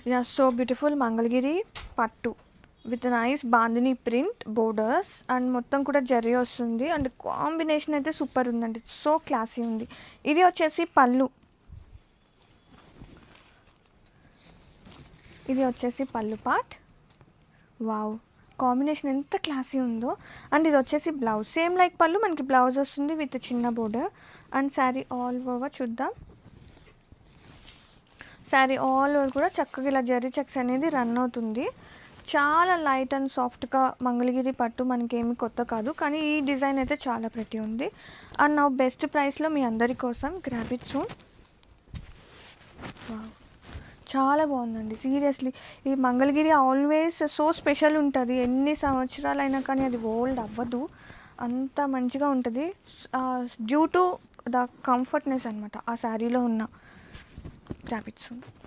Yeah so beautiful Mangalagiri పట్టు with nice bandhani print borders and మొత్తం కూడా జరీ వస్తుంది అండ్ కాంబినేషన్ అయితే సూపర్ ఉందండి. సో క్లాసీ ఉంది. ఇది వచ్చేసి పళ్ళు. ఇది వచ్చేసి పళ్ళు పార్ట్. వావ్, కాంబినేషన్ ఎంత క్లాసీ ఉందో. అండ్ ఇది వచ్చేసి బ్లౌజ్. సేమ్ లైక్ పళ్ళు మనకి బ్లౌజ్ వస్తుంది విత్ చిన్న border. And sari all over చూద్దాం. శారీ ఆల్ ఓవర్ కూడా చక్కగా ఇలా జరీ చెక్స్ అనేది రన్ అవుతుంది. చాలా లైట్ అండ్ సాఫ్ట్గా మంగళగిరి పట్టు మనకేమి కొత్త కాదు, కానీ ఈ డిజైన్ అయితే చాలా ప్రెటీ ఉంది. అండ్ నా బెస్ట్ ప్రైస్లో మీ అందరి కోసం గ్రాబ్ ఇట్ సూన్. చాలా బాగుందండి సీరియస్లీ. ఈ మంగళగిరి ఆల్వేస్ సో స్పెషల్ ఉంటుంది. ఎన్ని సంవత్సరాలైనా కానీ అది ఓల్డ్ అవ్వదు, అంత మంచిగా ఉంటుంది. డ్యూ టు ద కంఫర్ట్నెస్ అనమాట ఆ శారీలో ఉన్న. Grab it soon.